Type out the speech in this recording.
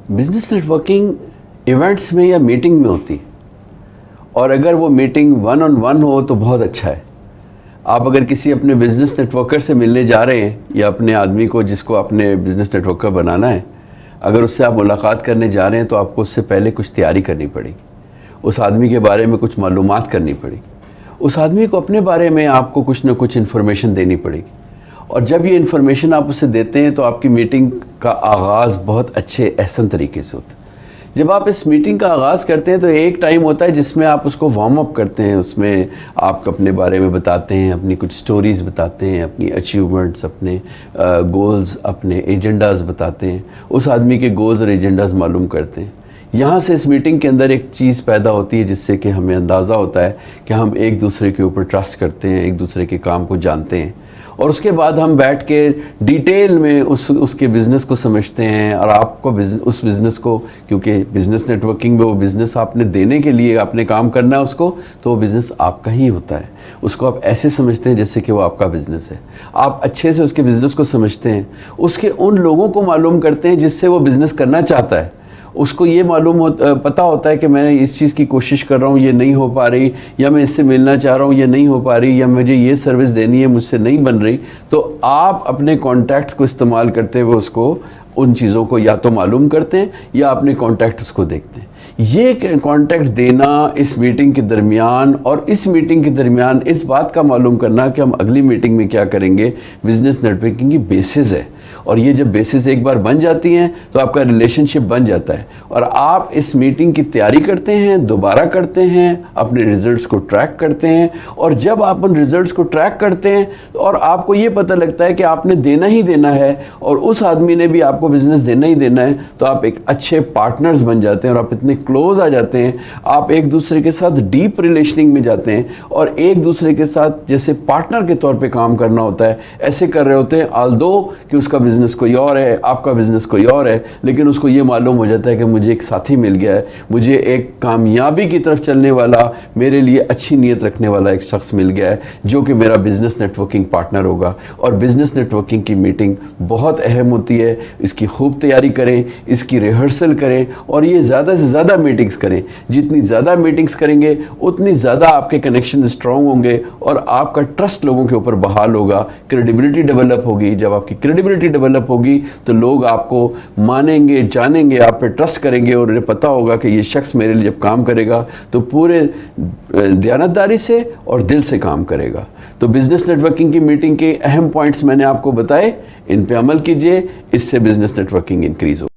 Business networking events में या meeting में होती है, और अगर वो मीटिंग वन ऑन वन हो तो बहुत अच्छा है। आप अगर किसी अपने बिज़नेस नेटवर्कर से मिलने जा रहे हैं या अपने आदमी को जिसको अपने बिज़नेस नेटवर्कर बनाना है, अगर उससे आप मुलाकात करने जा रहे हैं तो आपको उससे पहले कुछ तैयारी करनी पड़ेगी, उस आदमी के बारे में कुछ मालूमात करनी पड़ेगी, उस आदमी को अपने बारे में आपको कुछ ना कुछ इन्फॉर्मेशन देनी पड़ेगी। और जब ये इन्फॉर्मेशन आप उसे देते हैं तो आपकी मीटिंग का आगाज़ बहुत अच्छे एहसन तरीके से होता है। जब आप इस मीटिंग का आगाज़ करते हैं तो एक टाइम होता है जिसमें आप उसको वार्म अप करते हैं, उसमें आप अपने बारे में बताते हैं, अपनी कुछ स्टोरीज़ बताते हैं, अपनी अचीवमेंट्स, अपने गोल्स, अपने एजेंडाज़ बताते हैं, उस आदमी के गोल्स और एजेंडाज़ मालूम करते हैं। यहाँ से इस मीटिंग के अंदर एक चीज़ पैदा होती है जिससे कि हमें अंदाज़ा होता है कि हम एक दूसरे के ऊपर ट्रस्ट करते हैं, एक दूसरे के काम को जानते हैं, और उसके बाद हम बैठ के डिटेल में उसके बिज़नेस को समझते हैं। और आपको उस बिज़नेस को, क्योंकि बिज़नेस नेटवर्किंग में वो बिज़नेस आपने देने के लिए आपने काम करना है उसको, तो वो बिज़नेस आपका ही होता है। उसको आप ऐसे समझते हैं जैसे कि वो आपका बिज़नेस है। आप अच्छे से उसके बिज़नेस को समझते हैं, उसके उन लोगों को मालूम करते हैं जिससे वो बिज़नेस करना चाहता है। उसको ये पता होता है कि मैं इस चीज़ की कोशिश कर रहा हूँ, ये नहीं हो पा रही, या मैं इससे मिलना चाह रहा हूँ, ये नहीं हो पा रही, या मुझे ये सर्विस देनी है, मुझसे नहीं बन रही। तो आप अपने कॉन्टैक्ट्स को इस्तेमाल करते हुए उसको उन चीज़ों को या तो मालूम करते हैं या अपने कॉन्टैक्ट्स को देखते हैं। ये कॉन्टैक्ट देना इस मीटिंग के दरमियान और इस मीटिंग के दरमियान इस बात का मालूम करना कि हम अगली मीटिंग में क्या करेंगे, बिज़नेस नेटवर्किंग की बेसिस है। और ये जब बेसिस एक बार बन जाती हैं तो आपका रिलेशनशिप बन जाता है, और आप इस मीटिंग की तैयारी करते हैं, दोबारा करते हैं, अपने रिज़ल्ट्स को ट्रैक करते हैं। और जब आप उन रिज़ल्ट्स को ट्रैक करते हैं और आपको ये पता लगता है कि आपने देना ही देना है और उस आदमी ने भी आपको बिज़नेस देना ही देना है, तो आप एक अच्छे पार्टनर्स बन जाते हैं और आप इतने क्लोज आ जाते हैं, आप एक दूसरे के साथ डीप रिलेशनिंग में जाते हैं और एक दूसरे के साथ जैसे पार्टनर के तौर पे काम करना होता है ऐसे कर रहे होते हैं। ऑल्दो कि उसका बिज़नेस कोई और है, आपका बिज़नेस कोई और है, लेकिन उसको ये मालूम हो जाता है कि मुझे एक साथी मिल गया है, मुझे एक कामयाबी की तरफ चलने वाला, मेरे लिए अच्छी नीयत रखने वाला एक शख्स मिल गया है जो कि मेरा बिज़नेस नेटवर्किंग पार्टनर होगा। और बिज़नेस नेटवर्किंग की मीटिंग बहुत अहम होती है, इसकी खूब तैयारी करें, इसकी रिहर्सल करें और ये ज़्यादा से ज़्यादा मीटिंग्स करें। जितनी ज़्यादा मीटिंग्स करेंगे उतनी ज़्यादा आपके कनेक्शन स्ट्रॉन्ग होंगे और आपका ट्रस्ट लोगों के ऊपर बहाल होगा, क्रेडिबिलिटी डेवलप होगी। जब आपकी क्रेडिबिलिटी डेवलप होगी तो लोग आपको मानेंगे, जानेंगे, आप पे ट्रस्ट करेंगे और उन्हें पता होगा कि ये शख्स मेरे लिए जब काम करेगा तो पूरे दयानतदारी से और दिल से काम करेगा। तो बिज़नेस नेटवर्किंग की मीटिंग के अहम पॉइंट्स मैंने आपको बताए, इन पे अमल कीजिए, इससे बिज़नेस नेटवर्किंग इंक्रीज़ हो।